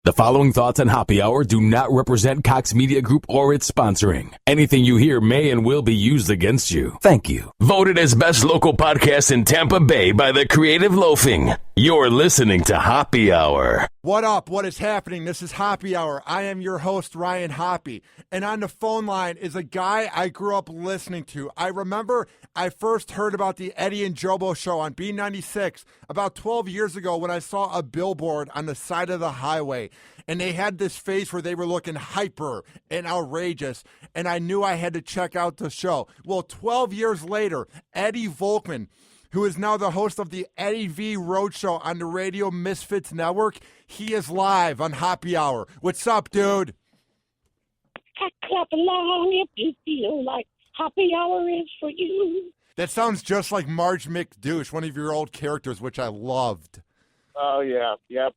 The following thoughts on Hoppe Hour do not represent Cox Media Group or its sponsoring. Anything you hear may and will be used against you. Thank you. Voted as best local podcast in Tampa Bay by the Creative Loafing. You're listening to Hoppe Hour. What up? What is happening? This is Hoppe Hour. I am your host, Ryan Hoppe. And on the phone line is a guy I grew up listening to. I remember I first heard about the Eddie and JoBo show on B96 about 12 years ago when I saw a billboard on the side of the highway. And they had this face where they were looking hyper and outrageous. And I knew I had to check out the show. Well, 12 years later, Eddie Volkman, who is now the host of the Eddie V Roadshow on the Radio Misfits Network, he is live on Hoppe Hour. What's up, dude? I clap along if you feel like Hoppe Hour is for you. That sounds just like Marge McDouche, one of your old characters, which I loved. Oh, yeah. Yep.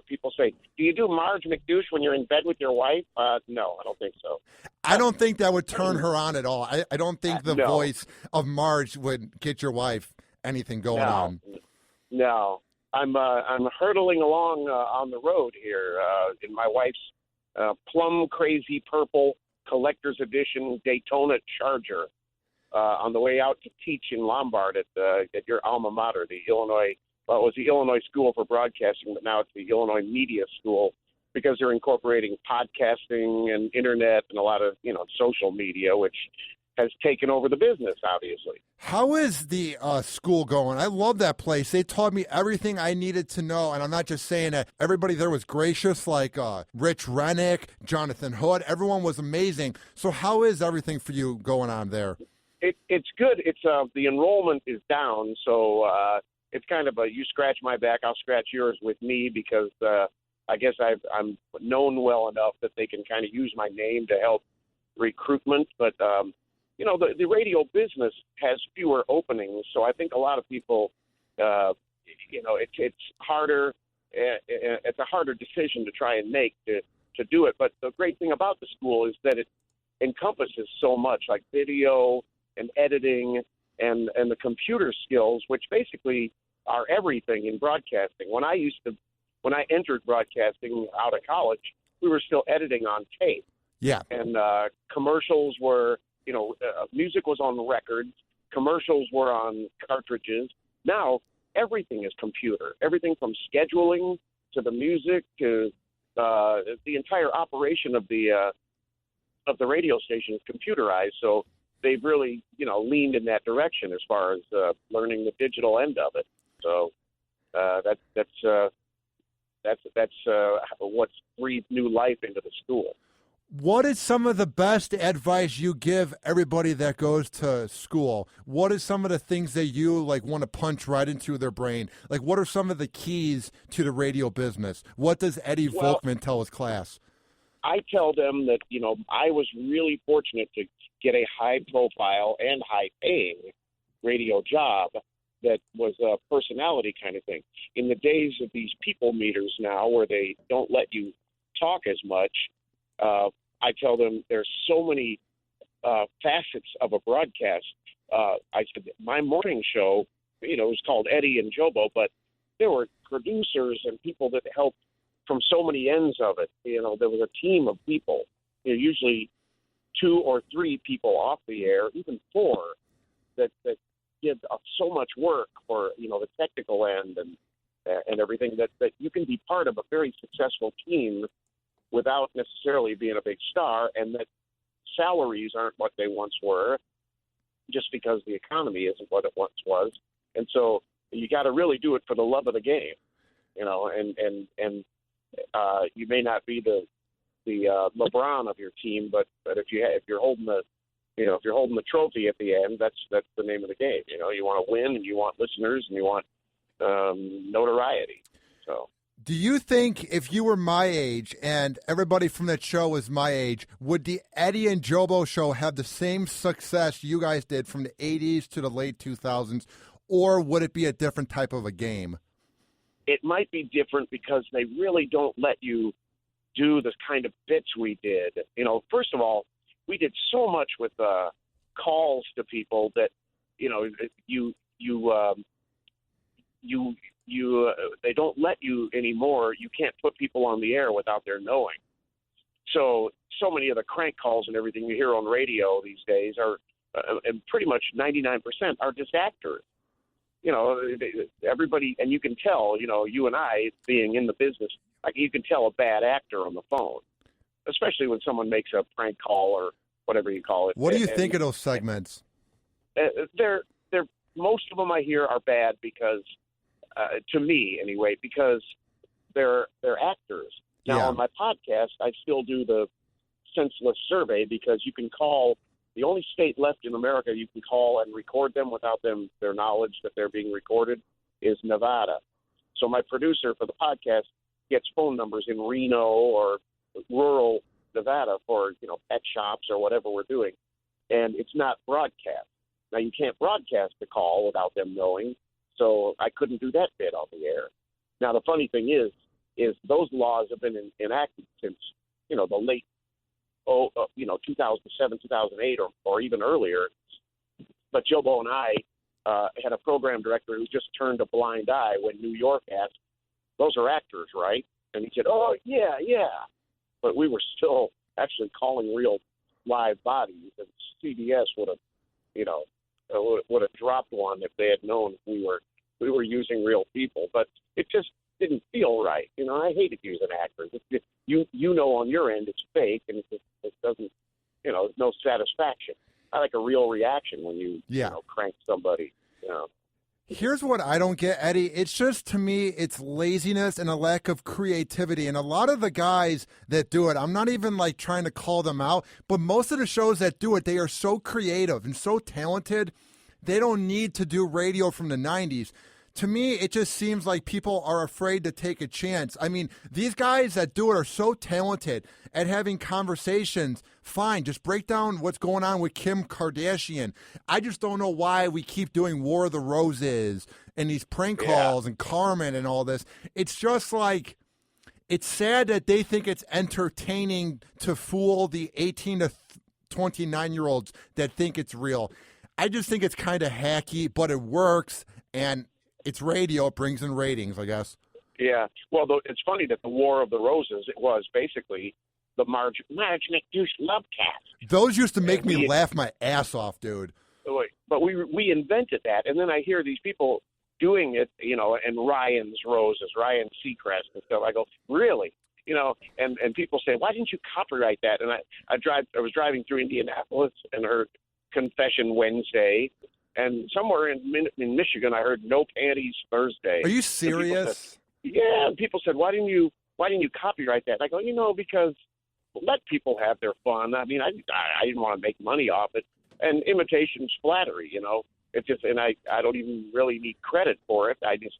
People say, do you do Marge McDouche when you're in bed with your wife? No, I don't think so. I don't think that would turn her on at all. I don't think the voice of Marge would get your wife anything going on. No. I'm hurtling along on the road here in my wife's plum crazy purple collector's edition Daytona Charger on the way out to teach in Lombard at your alma mater, the Illinois. Well, it was the Illinois School for Broadcasting, but now it's the Illinois Media School because they're incorporating podcasting and internet and a lot of, social media, which has taken over the business, obviously. How is the school going? I love that place. They taught me everything I needed to know, and I'm not just saying that. Everybody there was gracious, like Rich Rennick, Jonathan Hood. Everyone was amazing. So how is everything for you going on there? It's good. It's the enrollment is down, so it's kind of a you scratch my back, I'll scratch yours with me because I guess I'm known well enough that they can kind of use my name to help recruitment. But, the radio business has fewer openings. So I think a lot of people, it's harder. It's a harder decision to try and make to do it. But the great thing about the school is that it encompasses so much like video and editing and the computer skills, which basically are everything in broadcasting. When I entered broadcasting out of college, we were still editing on tape. Yeah. And commercials were, music was on records. Commercials were on cartridges. Now everything is computer. Everything from scheduling to the music to the entire operation of the radio station is computerized. So they've really, leaned in that direction as far as learning the digital end of it. So that's what's breathed new life into the school. What is some of the best advice you give everybody that goes to school? What is some of the things that you want to punch right into their brain? What are some of the keys to the radio business? What does Eddie Volkman tell his class? I tell them that, I was really fortunate to get a high-profile and high-paying radio job that was a personality kind of thing. In the days of these people meters now where they don't let you talk as much, I tell them there's so many facets of a broadcast. I said my morning show, it was called Eddie and JoBo, but there were producers and people that helped from so many ends of it. There was a team of people, usually 2 or 3 people off the air, even 4, that did so much work for, the technical end and everything that you can be part of a very successful team without necessarily being a big star, and that salaries aren't what they once were just because the economy isn't what it once was. And so you got to really do it for the love of the game, and you may not be the LeBron of your team, but if you're holding the trophy at the end, that's the name of the game. You want to win, and you want listeners, and you want notoriety. So, do you think if you were my age and everybody from that show was my age, would the Eddie and JoBo show have the same success you guys did from the 80s to the late 2000s, or would it be a different type of a game? It might be different because they really don't let you do the kind of bits we did. First of all, we did so much with calls to people that, you they don't let you anymore. You can't put people on the air without their knowing. So many of the crank calls and everything you hear on radio these days are, and pretty much 99% are just actors. Everybody, and you can tell, you and I being in the business, like you can tell a bad actor on the phone, especially when someone makes a prank call or whatever you call it. What do you think of those segments? They're most of them I hear are bad because, to me anyway, because they're actors. Now on my podcast, I still do the senseless survey because you can call. The only state left in America you can call and record them without their knowledge that they're being recorded is Nevada. So my producer for the podcast gets phone numbers in Reno or rural Nevada for, pet shops or whatever we're doing. And it's not broadcast. Now, you can't broadcast the call without them knowing, so I couldn't do that bit on the air. Now, the funny thing is those laws have been enacted since, the late 2007, 2008, or even earlier. But JoBo and I had a program director who just turned a blind eye when New York asked, "Those are actors, right?" And he said, "Oh, yeah." But we were still actually calling real live bodies, and CBS would have dropped one if they had known we were using real people. But it just didn't feel right. I hated using actors. On your end it's fake, and it doesn't, there's no satisfaction. I like a real reaction when you crank somebody. Here's what I don't get, Eddie. It's just, to me, it's laziness and a lack of creativity. And a lot of the guys that do it, I'm not even like trying to call them out, but most of the shows that do it, they are so creative and so talented. They don't need to do radio from the 90s. To me, it just seems like people are afraid to take a chance. I mean, these guys that do it are so talented at having conversations. Fine, just break down what's going on with Kim Kardashian. I just don't know why we keep doing War of the Roses and these prank calls and Carmen and all this. It's just like, it's sad that they think it's entertaining to fool the 18 to 29-year-olds that think it's real. I just think it's kind of hacky, but it works, and it's radio. It brings in ratings, I guess. Yeah. Well, it's funny that the War of the Roses, it was basically the Marge McDouche Lovecast. Those used to make me laugh my ass off, dude. But we invented that, and then I hear these people doing it, and Ryan's Roses, Ryan Seacrest and stuff. I go, really? And people say, why didn't you copyright that? And I was driving through Indianapolis and heard Confession Wednesday. And somewhere in Michigan, I heard No Panties Thursday. Are you serious? People said, why didn't you copyright that? And I go, because let people have their fun. I mean, I didn't want to make money off it. And imitation's flattery, It's just, and I don't even really need credit for it. I just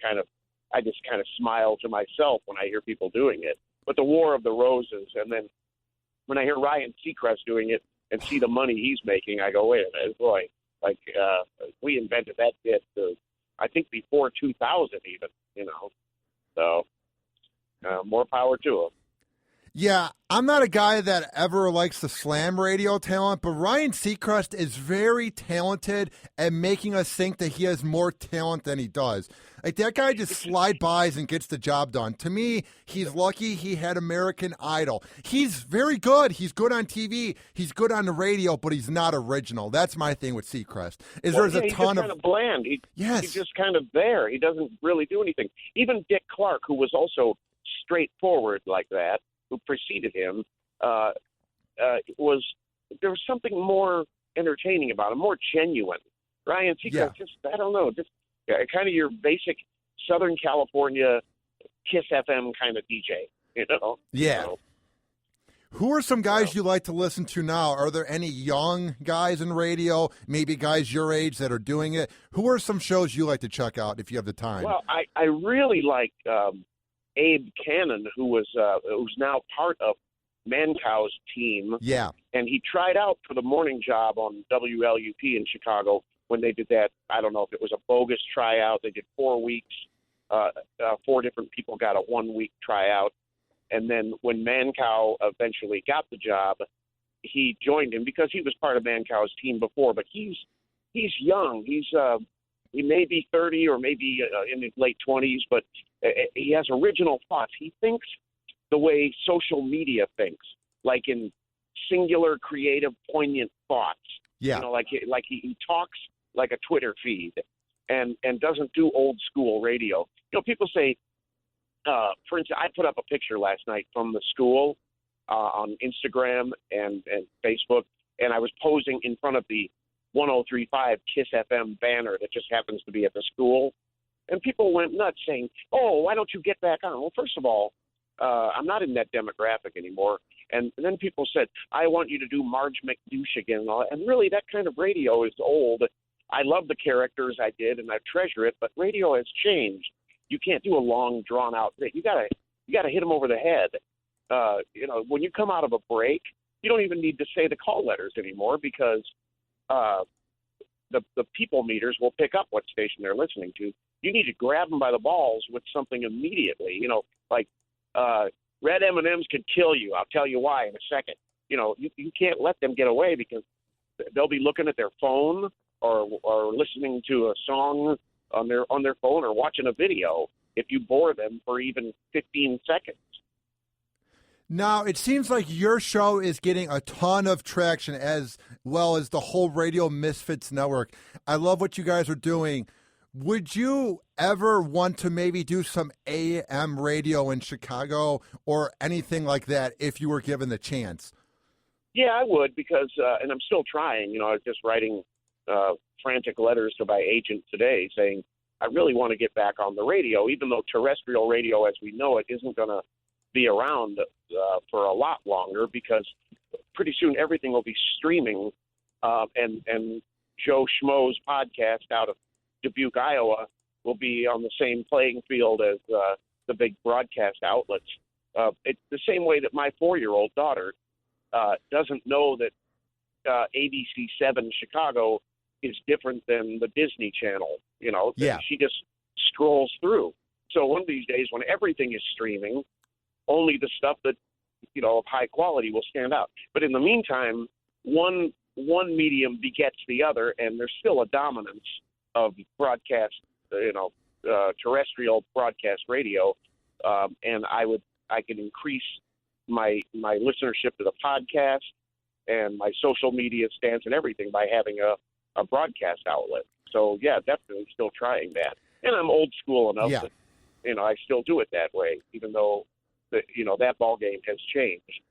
kind of smile to myself when I hear people doing it. But the War of the Roses, and then when I hear Ryan Seacrest doing it and see the money he's making, I go, wait a minute, boy. Like, we invented that bit, I think, before 2000 even, So, more power to him. Yeah, I'm not a guy that ever likes to slam radio talent, but Ryan Seacrest is very talented at making us think that he has more talent than he does. Like, that guy just slide bys and gets the job done. To me, he's lucky he had American Idol. He's very good. He's good on TV. He's good on the radio, but he's not original. That's my thing with Seacrest. There's a ton he's just kind of bland. He's just kind of there. He doesn't really do anything. Even Dick Clark, who was also straightforward like that, who preceded him, there was something more entertaining about him, more genuine. Ryan Seacrest, I don't know, kind of your basic Southern California Kiss FM kind of DJ, Yeah. So, who are some guys you like to listen to now? Are there any young guys in radio, maybe guys your age that are doing it? Who are some shows you like to check out if you have the time? Well, I really like Abe Cannon, who's now part of Mancow's team. Yeah. And he tried out for the morning job on WLUP in Chicago when they did that. I don't know if it was a bogus tryout. They did 4 weeks. 4 different people got a 1-week tryout. And then when Mancow eventually got the job, he joined him because he was part of Mancow's team before. But he's young. He's he may be 30 or maybe in his late 20s, but he has original thoughts. He thinks the way social media thinks, like in singular, creative, poignant thoughts. Yeah. You know, like he talks like a Twitter feed and doesn't do old school radio. You know, people say, for instance, I put up a picture last night from the school on Instagram and Facebook, and I was posing in front of the 103.5 KISS FM banner that just happens to be at the school. And people went nuts saying, oh, why don't you get back on? Well, first of all, I'm not in that demographic anymore. And then people said, I want you to do Marge McDouche again. And really, that kind of radio is old. I love the characters I did, and I treasure it, but radio has changed. You can't do a long, drawn-out thing. You gotta hit them over the head. You know, when you come out of a break, you don't even need to say the call letters anymore because the people meters will pick up what station they're listening to. You need to grab them by the balls with something immediately. You know, like red M&Ms could kill you. I'll tell you why in a second. You know, you can't let them get away because they'll be looking at their phone or listening to a song on their phone or watching a video if you bore them for even 15 seconds. Now, it seems like your show is getting a ton of traction as well as the whole Radio Misfits network. I love what you guys are doing. Would you ever want to maybe do some AM radio in Chicago or anything like that if you were given the chance? Yeah, I would because, and I'm still trying, you know, I was just writing frantic letters to my agent today saying, I really want to get back on the radio, even though terrestrial radio as we know it isn't going to be around for a lot longer because pretty soon everything will be streaming and Joe Schmo's podcast out of Dubuque, Iowa will be on the same playing field as the big broadcast outlets. It's the same way that my 4-year-old daughter doesn't know that ABC 7 Chicago is different than the Disney Channel. You know, yeah. She just scrolls through. So one of these days when everything is streaming, only the stuff that, you know, of high quality will stand out. But in the meantime, one medium begets the other, and there's still a dominance of broadcast, terrestrial broadcast radio. And I can increase my listenership to the podcast and my social media stance and everything by having a broadcast outlet. So, yeah, definitely still trying that. And I'm old school enough that, you know, I still do it that way, even though, that ball game has changed.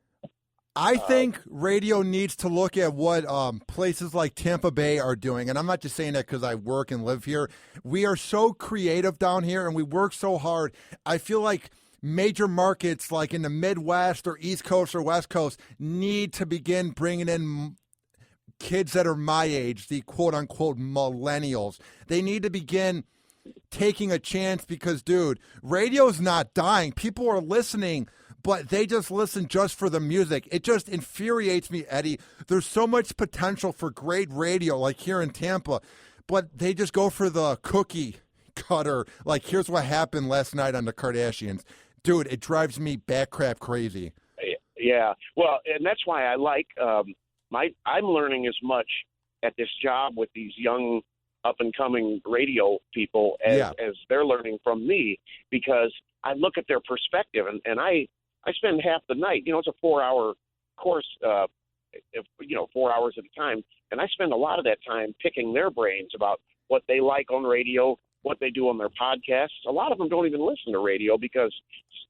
I think radio needs to look at what places like Tampa Bay are doing. And I'm not just saying that because I work and live here. We are so creative down here, and we work so hard. I feel like major markets like in the Midwest or East Coast or West Coast need to begin bringing in kids that are my age, the quote-unquote millennials. They need to begin taking a chance because, dude, radio's not dying. People are listening, but they just listen just for the music. It just infuriates me, Eddie. There's so much potential for great radio, like here in Tampa, but they just go for the cookie cutter. Like, here's what happened last night on the Kardashians. Dude, it drives me bat-crap crazy. Yeah, well, and that's why I like I'm learning as much at this job with these young up-and-coming radio people as they're learning from me, because I look at their perspective, and I spend half the night, it's a 4-hour course, 4 hours at a time, and I spend a lot of that time picking their brains about what they like on radio, what they do on their podcasts. A lot of them don't even listen to radio because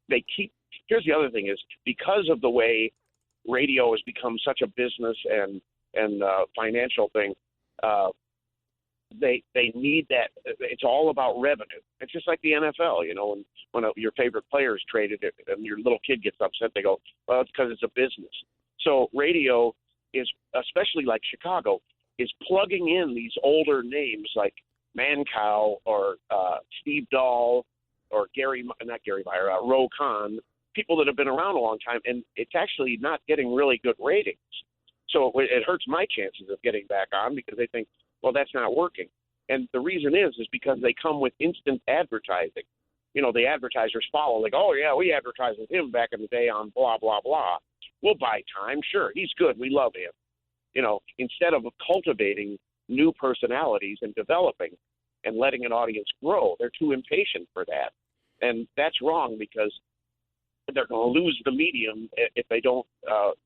here's the other thing is, because of the way radio has become such a business and financial thing, they need that. It's all about revenue. It's just like the NFL, when your favorite player is traded and your little kid gets upset, they go, well, it's because it's a business. So radio is, especially like Chicago, is plugging in these older names like Mancow or Steve Dahl or Ro Khan, people that have been around a long time, and it's actually not getting really good ratings. So it hurts my chances of getting back on because they think, well, that's not working. And the reason is because they come with instant advertising. The advertisers follow, like, oh, yeah, we advertised with him back in the day on blah, blah, blah. We'll buy time. Sure, he's good. We love him. Instead of cultivating new personalities and developing. and letting an audience grow. They're too impatient for that. And that's wrong because they're going to lose the medium if they don't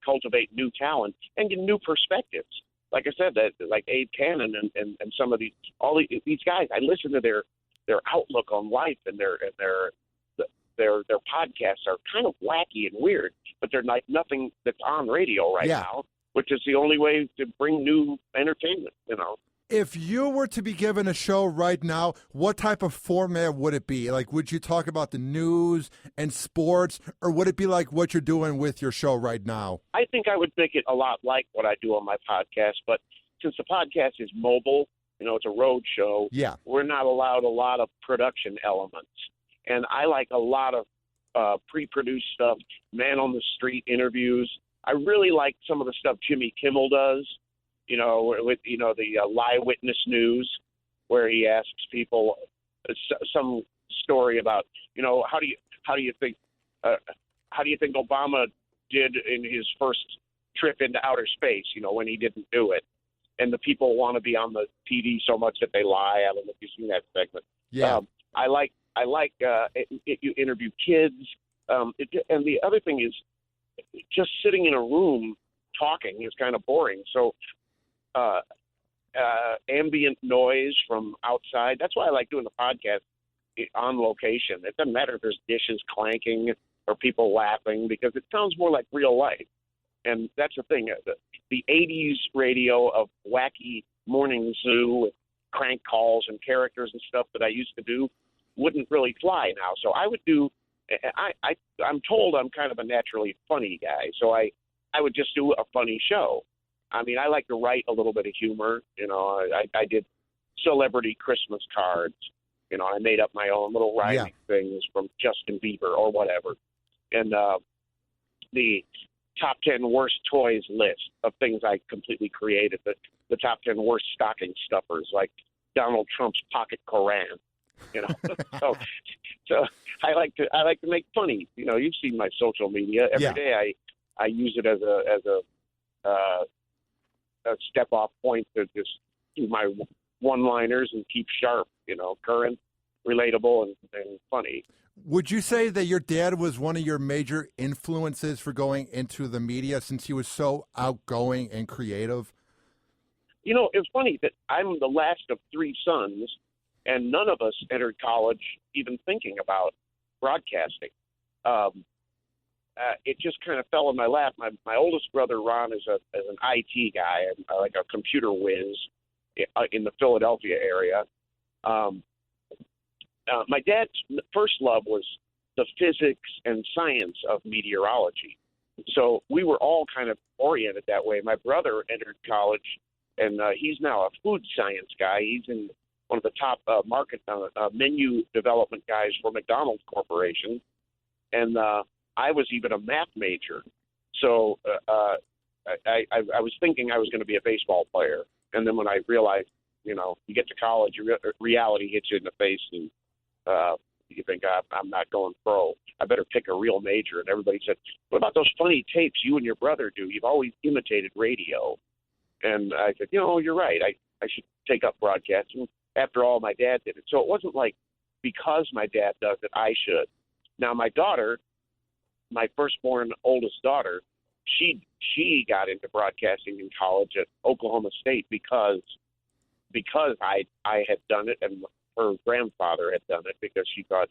cultivate new talent and get new perspectives. Like I said, that like Abe Cannon and some of these guys, I listen to their outlook on life and their podcasts are kind of wacky and weird, but they're like nothing that's on radio right now, which is the only way to bring new entertainment, you know. If you were to be given a show right now, what type of format would it be? Like, would you talk about the news and sports, or would it be like what you're doing with your show right now? I think I would make it a lot like what I do on my podcast, but since the podcast is mobile, you know, it's a road show, we're not allowed a lot of production elements. And I like a lot of pre-produced stuff, man-on-the-street interviews. I really like some of the stuff Jimmy Kimmel does. You know, with the live witness news, where he asks people some story about, you know, how do you think Obama did in his first trip into outer space, you know, when he didn't do it, and the people want to be on the TV so much that they lie. I don't know if you've seen that segment. Yeah, I like you interview kids, and the other thing is just sitting in a room talking is kind of boring. So. Ambient noise from outside. That's why I like doing the podcast on location. It doesn't matter if there's dishes clanking or people laughing because it sounds more like real life. And that's the thing. The 80s radio of wacky morning zoo with crank calls and characters and stuff that I used to do wouldn't really fly now. So I would do I'm told I'm kind of a naturally funny guy. So I would just do a funny show. I mean, I like to write a little bit of humor. You know, I did celebrity Christmas cards. You know, I made up my own little rhyming things from Justin Bieber or whatever. And the top 10 worst toys list of things I completely created. The top 10 worst stocking stuffers, like Donald Trump's pocket Koran. You know, so I like to make funny. You know, you've seen my social media every day. I use it as a step-off point to just do my one-liners and keep sharp, you know, current, relatable, and funny. Would you say that your dad was one of your major influences for going into the media since he was so outgoing and creative? You know, it's funny that I'm the last of three sons, and none of us entered college even thinking about broadcasting. It just kind of fell in my lap. My oldest brother, Ron, is an IT guy, like a computer whiz in the Philadelphia area. My dad's first love was the physics and science of meteorology. So we were all kind of oriented that way. My brother entered college, and he's now a food science guy. He's in one of the top menu development guys for McDonald's Corporation. And I was even a math major. So I was thinking I was going to be a baseball player. And then when I realized, you know, you get to college, reality hits you in the face, and you think, I'm not going pro. I better pick a real major. And everybody said, what about those funny tapes you and your brother do? You've always imitated radio. And I said, you know, you're right. I should take up broadcasting. After all, my dad did it. So it wasn't like because my dad does it, I should. Now, my daughter, my firstborn oldest daughter, she got into broadcasting in college at Oklahoma State because I had done it and her grandfather had done it because she thought,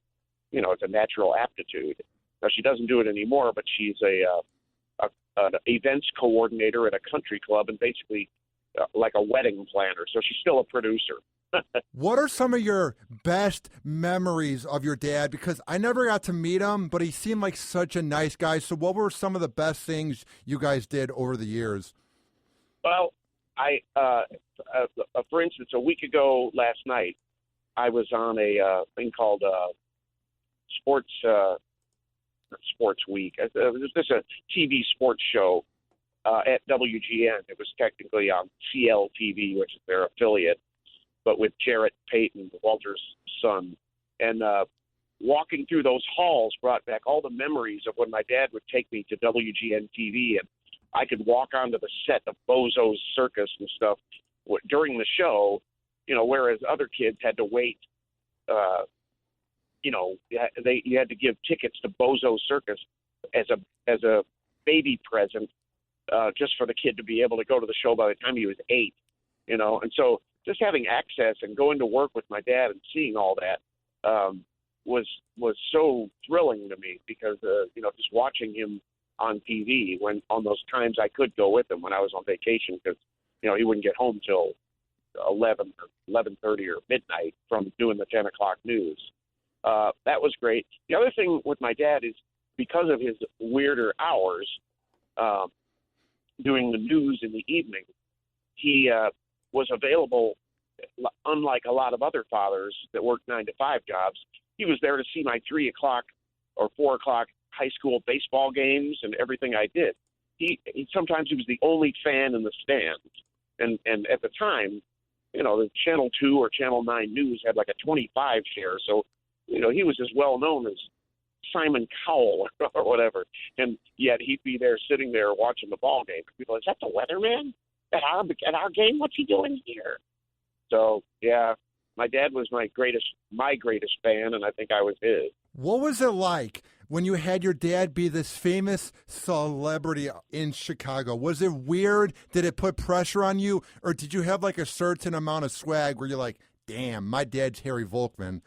you know, it's a natural aptitude. Now, she doesn't do it anymore, but she's an events coordinator at a country club and basically like a wedding planner. So she's still a producer. What are some of your best memories of your dad? Because I never got to meet him, but he seemed like such a nice guy. So what were some of the best things you guys did over the years? Well, for instance, a week ago last night, I was on a thing called Sports Week. It was just a TV sports show at WGN. It was technically on CLTV, which is their affiliate, but with Jarrett Payton, Walter's son. And walking through those halls brought back all the memories of when my dad would take me to WGN TV, and I could walk onto the set of Bozo's Circus and stuff during the show whereas other kids had to wait. You had to give tickets to Bozo Circus as a baby present, just for the kid to be able to go to the show by the time he was 8. And so just having access and going to work with my dad and seeing all that was so thrilling to me because just watching him on TV when on those times I could go with him when I was on vacation because he wouldn't get home till 11 or 11:30 or midnight from doing the 10 o'clock news. That was great. The other thing with my dad is because of his weirder hours, doing the news in the evening, he was available. Unlike a lot of other fathers that work 9-to-5 jobs, he was there to see my 3 o'clock or 4 o'clock high school baseball games and everything I did. He sometimes he was the only fan in the stands, and at the time, the Channel 2 or Channel 9 News had like a 25 share, so he was as well known as Simon Cowell or whatever, and yet he'd be there sitting there watching the ball game. People, is that the weatherman at our game? What's he doing here? So yeah, my dad was my greatest fan, and I think I was his. What was it like when you had your dad be this famous celebrity in Chicago? Was it weird? Did it put pressure on you, or did you have like a certain amount of swag where you're like, damn, my dad's Harry Volkman?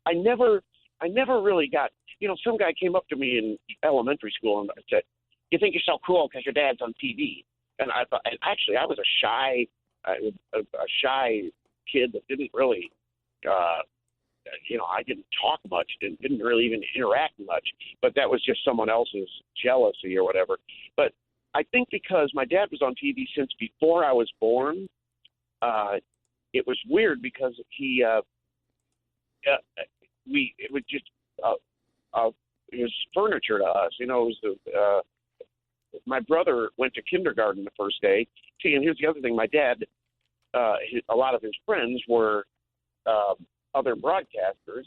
I never really got, some guy came up to me in elementary school and said, you think you're so cool because your dad's on TV. And I thought, and actually I was a shy kid that didn't really, I didn't talk much, didn't really even interact much, but that was just someone else's jealousy or whatever. But I think because my dad was on TV since before I was born, it was weird because it was furniture to us. It was my brother went to kindergarten the first day. See, and here's the other thing: my dad, a lot of his friends were other broadcasters.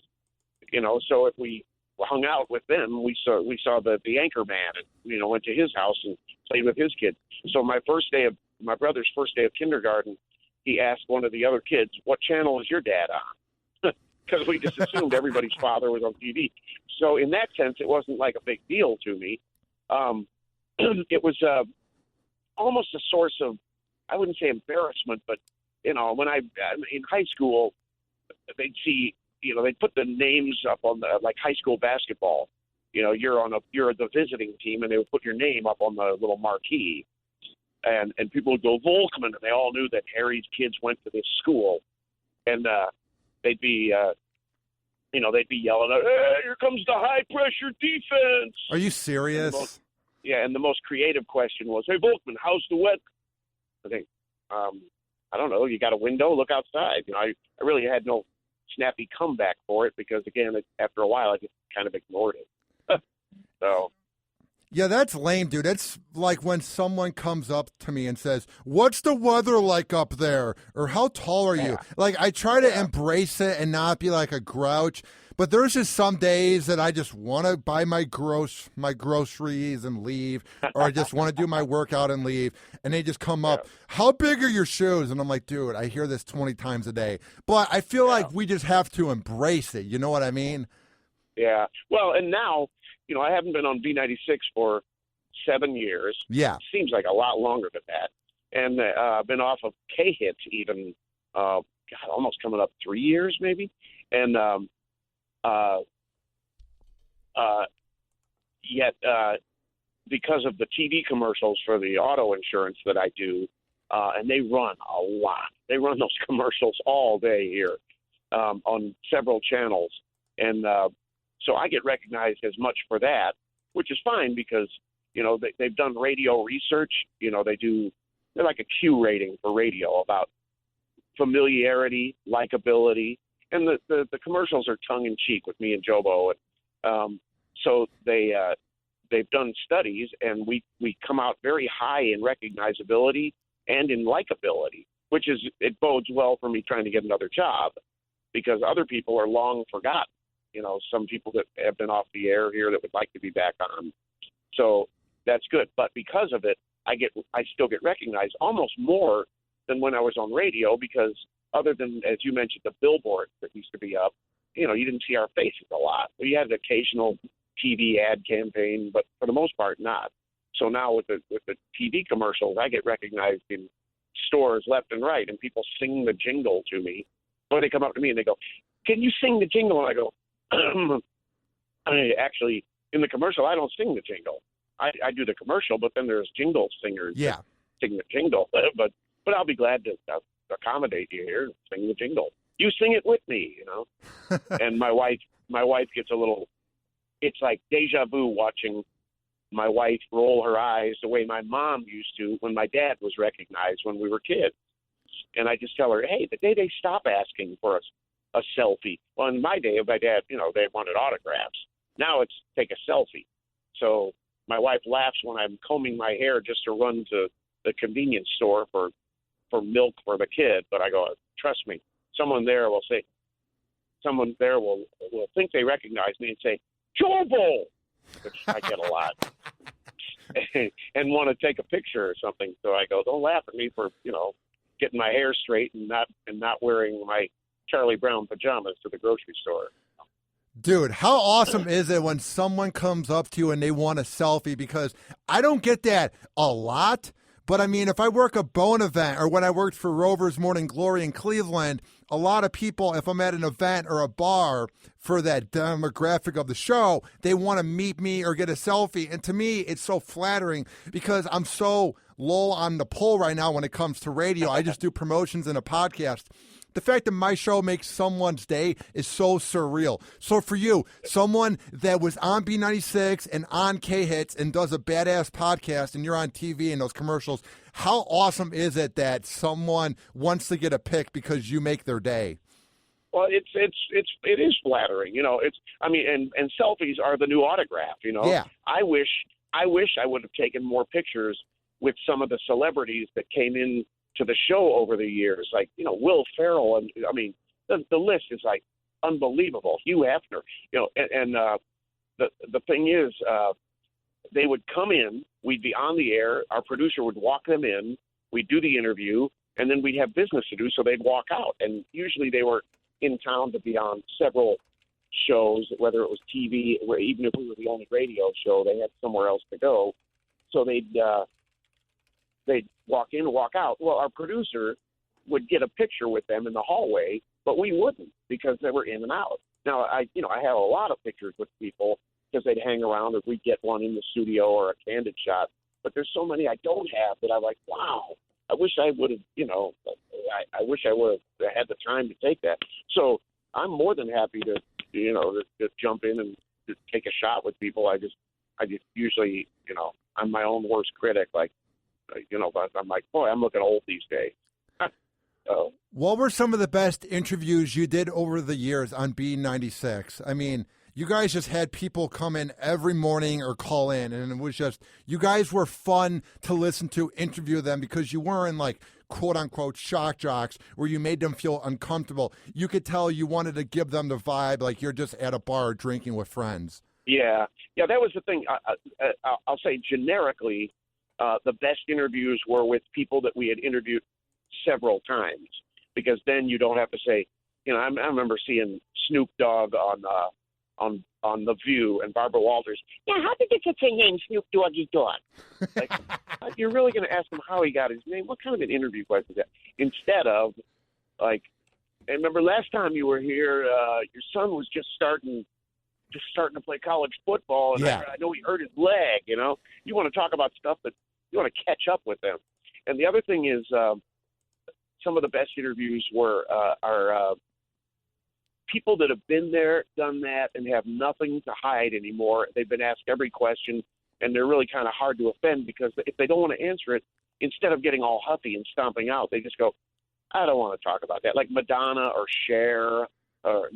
So if we hung out with them, we saw the anchor man, and went to his house and played with his kids. So my brother's first day of kindergarten, he asked one of the other kids, "What channel is your dad on?" Because we just assumed everybody's father was on TV. So in that sense, it wasn't like a big deal to me. It was almost a source of, I wouldn't say embarrassment, but when in high school, they'd see, they'd put the names up on the like high school basketball. You're the visiting team, and they would put your name up on the little marquee, and people would go Volkman, and they all knew that Harry's kids went to this school, and they'd be yelling, "Hey, here comes the high pressure defense!" Are you serious? And the most creative question was, "Hey, Volkman, how's the weather?" I think, I don't know. You got a window? Look outside. I really had no snappy comeback for it because, again, after a while, I just kind of ignored it. So. Yeah, that's lame, dude. It's like when someone comes up to me and says, "What's the weather like up there?" Or "How tall are you?" Like, I try to embrace it and not be like a grouch. But there's just some days that I just want to buy my groceries and leave, or I just want to do my workout and leave, and they just come up, "How big are your shoes?" And I'm like, dude, I hear this 20 times a day. But I feel like we just have to embrace it. You know what I mean? Yeah. Well, and now, I haven't been on B96 for 7 years. Yeah. Seems like a lot longer than that. And I've been off of K-Hit even, almost coming up 3 years maybe. And yet because of the TV commercials for the auto insurance that I do, and they run a lot. They run those commercials all day here on several channels. And so I get recognized as much for that, which is fine because, they've done radio research. They're like a Q rating for radio about familiarity, likability, and the commercials are tongue-in-cheek with me and JoBo. And so they've done studies, and we come out very high in recognizability and in likability, which it bodes well for me trying to get another job because other people are long forgotten. Some people that have been off the air here that would like to be back on. So that's good. But because of it, I still get recognized almost more than when I was on radio, because other than, as you mentioned, the billboards that used to be up, you didn't see our faces a lot. We had an occasional TV ad campaign, but for the most part, not. So now with the TV commercials, I get recognized in stores left and right, and people sing the jingle to me. Or they come up to me and they go, "Can you sing the jingle?" And I go, actually, in the commercial, I don't sing the jingle. I do the commercial, but then there's jingle singers that sing the jingle. But I'll be glad to accommodate you here and sing the jingle. You sing it with me, And my wife gets a little. It's like deja vu watching my wife roll her eyes the way my mom used to when my dad was recognized when we were kids. And I just tell her, hey, the day they stop asking for a selfie. Well, in my day, my dad, they wanted autographs. Now it's take a selfie. So my wife laughs when I'm combing my hair just to run to the convenience store for milk for the kid. But I go, trust me, someone there will think they recognize me and say, JoBo, which I get a lot, and want to take a picture or something. So I go, don't laugh at me for, getting my hair straight and not wearing my Charlie Brown pajamas to the grocery store. Dude, how awesome is it when someone comes up to you and they want a selfie? Because I don't get that a lot. But, I mean, if I work a Bone event or when I worked for Rover's Morning Glory in Cleveland, a lot of people, if I'm at an event or a bar for that demographic of the show, they want to meet me or get a selfie. And to me, it's so flattering because I'm so low on the pole right now when it comes to radio. I just do promotions and a podcast. The fact that my show makes someone's day is so surreal. So for you, someone that was on B96 and on K-Hits and does a badass podcast and you're on TV and those commercials, how awesome is it that someone wants to get a pic because you make their day? Well, it is flattering, and selfies are the new autograph, Yeah. I wish I would have taken more pictures with some of the celebrities that came in to the show over the years, like, Will Ferrell. And I mean, the list is like unbelievable. Hugh Hefner, and the thing is, they would come in, we'd be on the air, our producer would walk them in, we'd do the interview, and then we'd have business to do, so they'd walk out. And usually they were in town to be on several shows, whether it was TV, or even if we were the only radio show, they had somewhere else to go. So they'd walk in and walk out. Well, our producer would get a picture with them in the hallway, but we wouldn't because they were in and out. Now, I have a lot of pictures with people because they'd hang around or we'd get one in the studio or a candid shot. But there's so many I don't have that I'm like, wow, I wish I would have, I wish I would have had the time to take that. So I'm more than happy to jump in and to take a shot with people. I just usually, I'm my own worst critic. Like, but I'm like, boy, I'm looking old these days. What were some of the best interviews you did over the years on B96? I mean, you guys just had people come in every morning or call in, and it was just, you guys were fun to listen to, interview them, because you weren't like quote-unquote shock jocks where you made them feel uncomfortable. You could tell you wanted to give them the vibe like you're just at a bar drinking with friends. Yeah, that was the thing. I'll say generically, the best interviews were with people that we had interviewed several times, because then you don't have to say, I remember seeing Snoop Dogg on The View and Barbara Walters. Yeah, how did you get your name, Snoop Doggy Dogg? Like, you're really going to ask him how he got his name? What kind of an interview question is that? Instead of, like, I remember last time you were here, your son was just starting to play college football, and I know he hurt his leg. You want to talk about stuff that you want to catch up with them. And the other thing is, some of the best interviews are people that have been there, done that, and have nothing to hide anymore. They've been asked every question, and they're really kind of hard to offend, because if they don't want to answer it, instead of getting all huffy and stomping out, they just go, I don't want to talk about that. Like Madonna or Cher, or,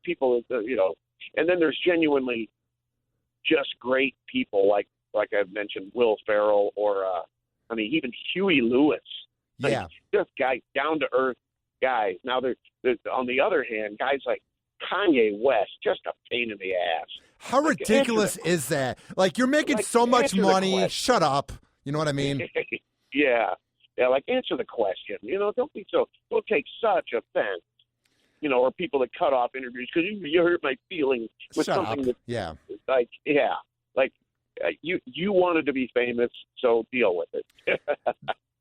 people, and then there's genuinely just great people like I've mentioned, Will Ferrell, or even Huey Lewis. Yeah, just guys, down to earth guys. Now they're on the other hand, guys like Kanye West, just a pain in the ass. How ridiculous is that? Like, you're making so much money. Shut up. You know what I mean? Yeah. like, answer the question. Don't take such offense. Or people that cut off interviews because you hurt my feelings with Shut something up. that, you wanted to be famous, so deal with it.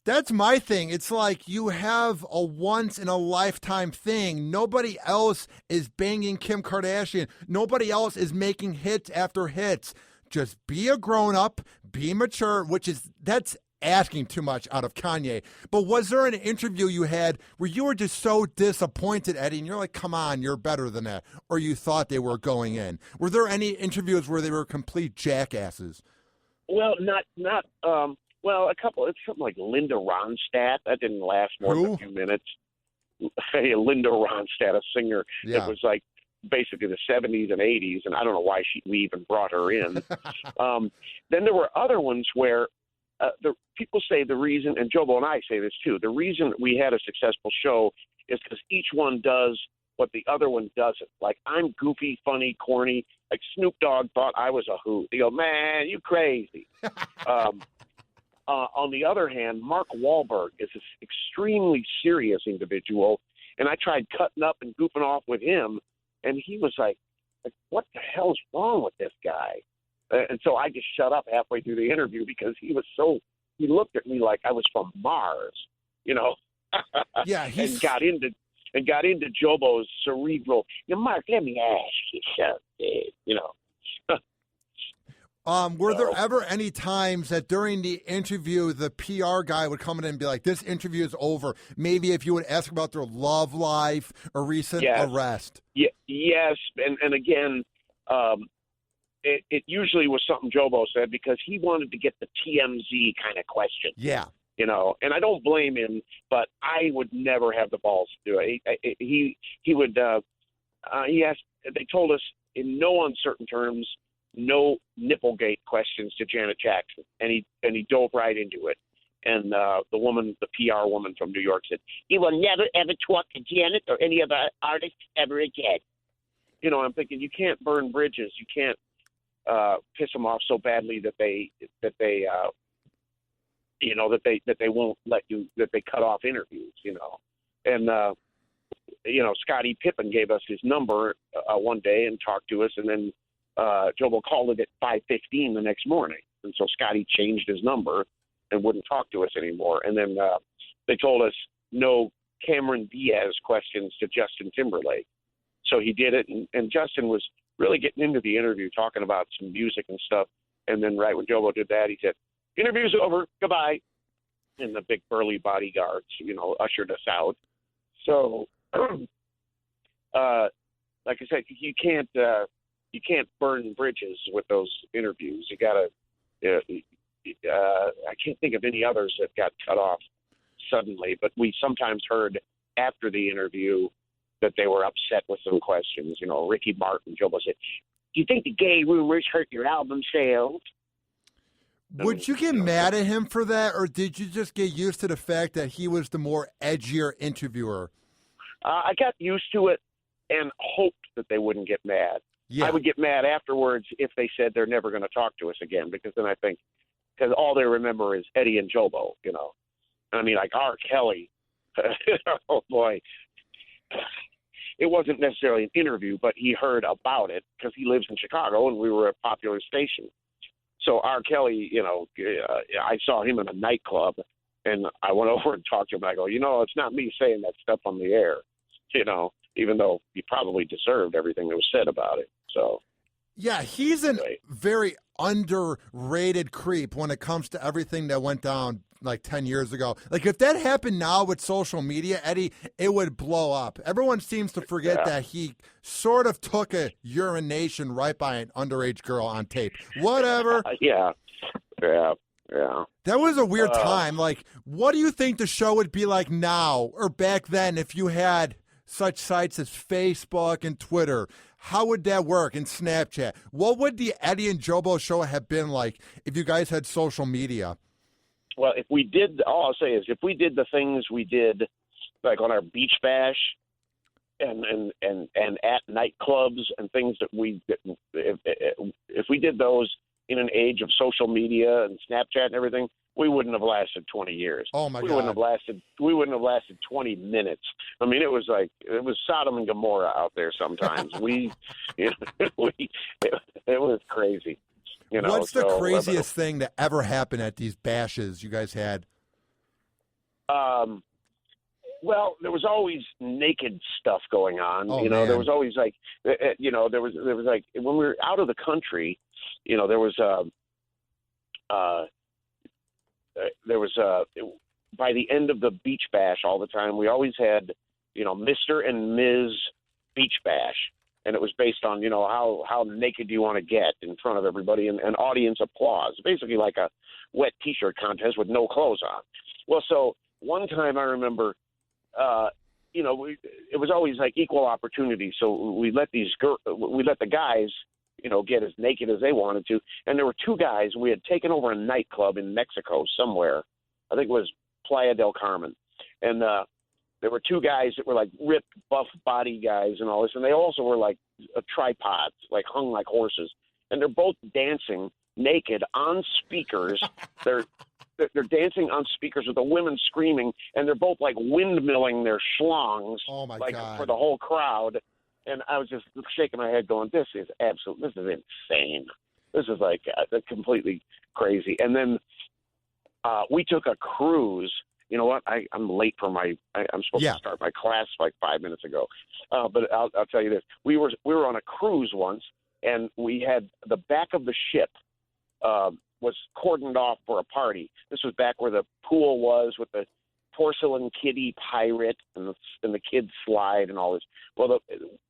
That's my thing. It's like you have a once-in-a-lifetime thing. Nobody else is banging Kim Kardashian. Nobody else is making hits after hits. Just be a grown-up, be mature, that's asking too much out of Kanye. But was there an interview you had where you were just so disappointed, Eddie, and you're like, come on, you're better than that, or you thought they were going in? Were there any interviews where they were complete jackasses? Well, a couple. It's something like Linda Ronstadt. That didn't last more than a few minutes. Linda Ronstadt, a singer that was like basically the 70s and 80s, and I don't know why we even brought her in. Then there were other ones where the people say the reason, and JoBo and I say this too, the reason we had a successful show is because each one does what the other one doesn't. Like, I'm goofy, funny, corny. Like, Snoop Dogg thought I was a hoot. They go, man, you crazy. On the other hand, Mark Wahlberg is this extremely serious individual, and I tried cutting up and goofing off with him, and he was like, what the hell's wrong with this guy? And so I just shut up halfway through the interview because he looked at me like I was from Mars, Yeah, and got into JoBo's cerebral. Mark, let me ask you something, Were there ever any times that during the interview, the PR guy would come in and be like, this interview is over? Maybe if you would ask about their love life or recent arrest. Yes. And again, it usually was something JoBo said because he wanted to get the TMZ kind of question. Yeah. And I don't blame him, but I would never have the balls to do it. He would, they told us in no uncertain terms, no Nipplegate questions to Janet Jackson, and he dove right into it. And the PR woman from New York said, he will never, ever talk to Janet or any of our artists ever again. I'm thinking, you can't burn bridges. You can't piss them off so badly that they won't let you, that they cut off interviews, And, Scottie Pippen gave us his number one day and talked to us, and then JoBo called it at 5:15 the next morning. And so Scottie changed his number and wouldn't talk to us anymore. And then they told us no Cameron Diaz questions to Justin Timberlake. So he did it, and Justin was really getting into the interview, talking about some music and stuff. And then right when JoBo did that, he said, interview's over, goodbye. And the big burly bodyguards, ushered us out. So, like I said, you can't burn bridges with those interviews. You got to. I can't think of any others that got cut off suddenly, but we sometimes heard after the interview that they were upset with some questions. Ricky Martin, JoBo said, "Do you think the gay rumors hurt your album sales?" Would you get mad at him for that, or did you just get used to the fact that he was the more edgier interviewer? I got used to it and hoped that they wouldn't get mad. Yeah. I would get mad afterwards if they said they're never going to talk to us again, because then I think, because all they remember is Eddie and JoBo, I mean, like R. Kelly, oh boy. It wasn't necessarily an interview, but he heard about it because he lives in Chicago and we were a popular station. So R. Kelly, I saw him in a nightclub and I went over and talked to him. I go, it's not me saying that stuff on the air, even though he probably deserved everything that was said about it. So, yeah, he's a very underrated creep when it comes to everything that went down like 10 years ago. Like, if that happened now with social media, Eddie, it would blow up. Everyone seems to forget that he sort of took a urination right by an underage girl on tape. Whatever. Yeah. That was a weird time. Like, what do you think the show would be like now or back then if you had such sites as Facebook and Twitter? How would that work? And Snapchat? What would the Eddie and JoBo show have been like if you guys had social media? Well, if we did, all I'll say is if we did the things we did, like on our beach bash and at nightclubs and things that if we did those in an age of social media and Snapchat and everything, we wouldn't have lasted 20 years. Oh my we God. We wouldn't have lasted 20 minutes. I mean, it was Sodom and Gomorrah out there sometimes. It was crazy. What's the craziest thing that ever happened at these bashes you guys had? Well, there was always naked stuff going on. Oh, man. man. There was always there was like when we were out of the country, there was by the end of the beach bash all the time, we always had, Mr. and Ms. Beach Bash. And it was based on, how naked do you want to get in front of everybody and audience applause. Basically like a wet T-shirt contest with no clothes on. Well, so one time I remember, it was always like equal opportunity. So we let the guys, get as naked as they wanted to. And there were two guys. We had taken over a nightclub in Mexico somewhere. I think it was Playa del Carmen. And there were two guys that were like ripped, buff body guys and all this. And they also were like tripods, like hung like horses. And they're both dancing naked on speakers. They're dancing on speakers with the women screaming, and they're both like windmilling their schlongs God. for the whole crowd. And I was just shaking my head going, this is insane. This is like completely crazy. And then we took a cruise. You know what? I'm late for I'm supposed to start my class like 5 minutes ago. But I'll tell you this. We were on a cruise once, and we had the back of the ship was cordoned off for a party. This was back where the pool was with the porcelain kitty pirate and the kids slide and all this. Well,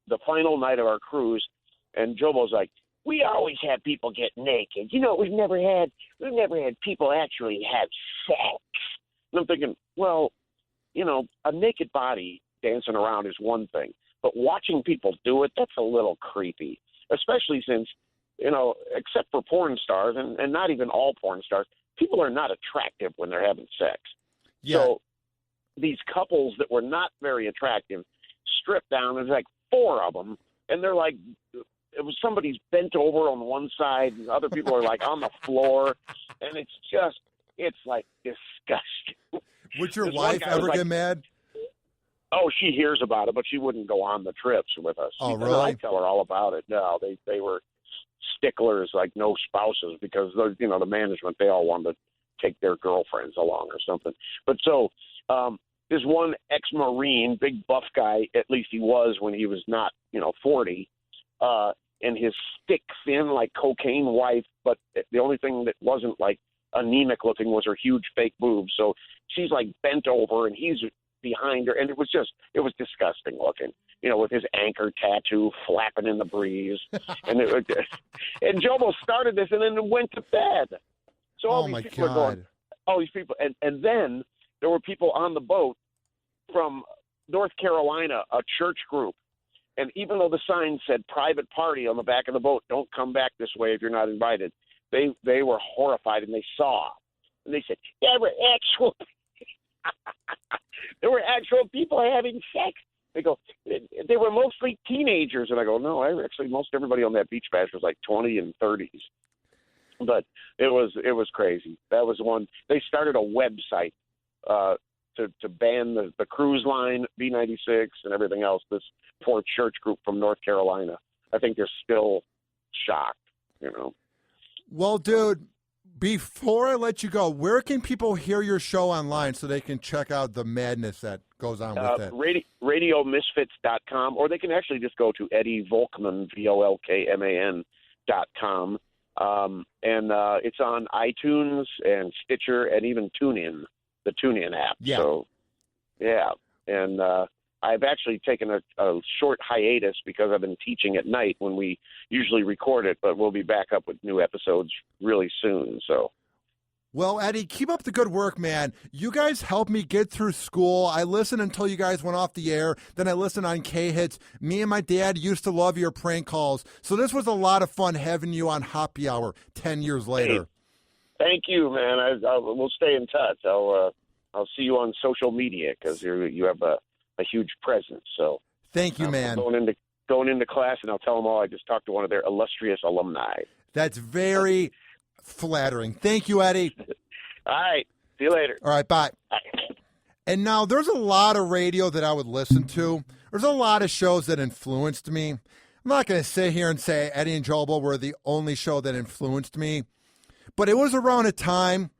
the final night of our cruise, and JoBo's like, we always have people get naked. We've never had people actually have sex. And I'm thinking, well, a naked body dancing around is one thing, but watching people do it, that's a little creepy, especially since, except for porn stars, and not even all porn stars, people are not attractive when they're having sex. Yeah. So these couples that were not very attractive stripped down. There's like four of them, and they're like, it was somebody's bent over on one side, and other people are like on the floor, and it's like disgusting. Would your wife ever get mad? Oh, she hears about it, but she wouldn't go on the trips with us. Oh, really? I tell her all about it. No, they were sticklers like no spouses because the management, they all wanted to take their girlfriends along or something. But so there's one ex-Marine, big buff guy, at least he was when he was not 40, and his thick, thin, like cocaine wife, but the only thing that wasn't like anemic looking was her huge fake boobs. So she's like bent over and he's behind her, and it was disgusting looking, with his anchor tattoo flapping in the breeze. And JoBo started this and then went to bed. So all these people are going, all these people, and then there were people on the boat from North Carolina, a church group. And even though the sign said private party on the back of the boat, don't come back this way if you're not invited, they were horrified, and they saw. And they said, there were actual people having sex. They go, they were mostly teenagers. And I go, no, actually most everybody on that beach bash was like 20 and 30s. But it was crazy. That was one. They started a website to ban the cruise line, B96, and everything else, this poor church group from North Carolina. I think they're still shocked, Well, dude, before I let you go, where can people hear your show online so they can check out the madness that goes on with it? RadioMisfits.com, or they can actually just go to Eddie Volkman, VOLKMAN.com. And it's on iTunes and Stitcher and even TuneIn, the TuneIn app. Yeah. So, yeah. And I've actually taken a short hiatus because I've been teaching at night when we usually record it, but we'll be back up with new episodes really soon. So. Well, Eddie, keep up the good work, man. You guys helped me get through school. I listened until you guys went off the air. Then I listened on K-Hits. Me and my dad used to love your prank calls. So this was a lot of fun having you on Hoppe Hour 10 years later. Hey, thank you, man. We'll stay in touch. I'll see you on social media because you have a huge presence. So thank you, man. Going into class, and I'll tell them all I just talked to one of their illustrious alumni. That's very flattering. Thank you, Eddie. All right. See you later. All right, bye. Bye. And now there's a lot of radio that I would listen to. There's a lot of shows that influenced me. I'm not going to sit here and say Eddie and JoBo were the only show that influenced me. But it was around a time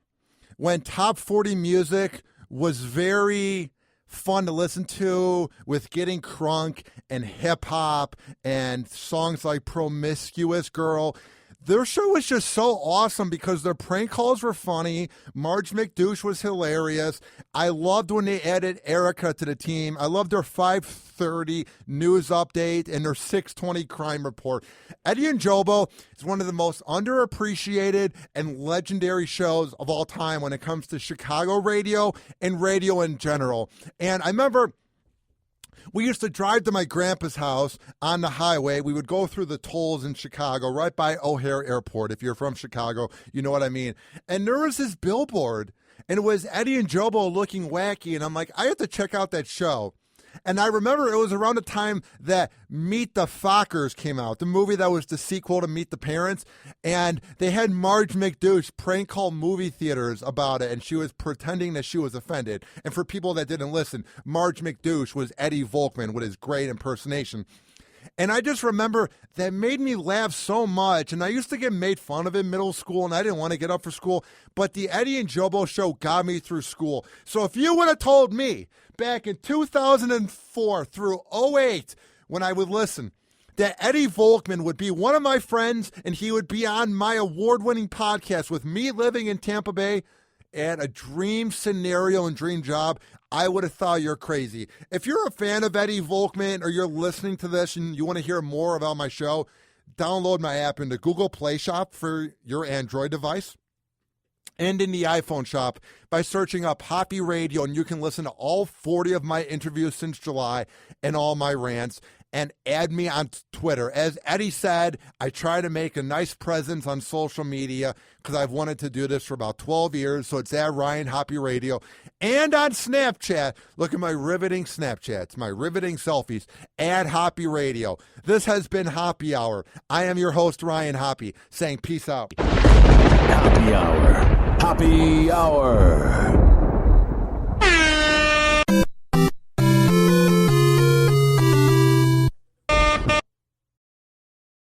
when top 40 music was very fun to listen to, with Getting Crunk and hip hop and songs like Promiscuous Girl. Their show was just so awesome because their prank calls were funny. Marge McDouche was hilarious. I loved when they added Erica to the team. I loved their 5:30 news update and their 6:20 crime report. Eddie and JoBo is one of the most underappreciated and legendary shows of all time when it comes to Chicago radio and radio in general. And I remember we used to drive to my grandpa's house on the highway. We would go through the tolls in Chicago, right by O'Hare Airport. If you're from Chicago, you know what I mean. And there was this billboard, and it was Eddie and JoBo looking wacky. And I'm like, I have to check out that show. And I remember it was around the time that Meet the Fockers came out, the movie that was the sequel to Meet the Parents. And they had Marge McDouche prank call movie theaters about it, and she was pretending that she was offended. And for people that didn't listen, Marge McDouche was Eddie Volkman with his great impersonation. And I just remember that made me laugh so much. And I used to get made fun of in middle school, and I didn't want to get up for school. But the Eddie and JoBo show got me through school. So if you would have told me back in 2004 through 2008, when I would listen, that Eddie Volkman would be one of my friends and he would be on my award-winning podcast with me living in Tampa Bay and a dream scenario and dream job, I would have thought you're crazy. If you're a fan of Eddie Volkman or you're listening to this and you want to hear more about my show, download my app in the Google Play Shop for your Android device and in the iPhone shop by searching up Hoppe Radio, and you can listen to all 40 of my interviews since July and all my rants. And add me on Twitter. As Eddie said, I try to make a nice presence on social media because I've wanted to do this for about 12 years. So it's at Ryan Hoppe Radio. And on Snapchat, look at my riveting Snapchats, my riveting selfies, at Hoppe Radio. This has been Hoppe Hour. I am your host, Ryan Hoppe, saying peace out. Hoppe Hour. Hoppe Hour.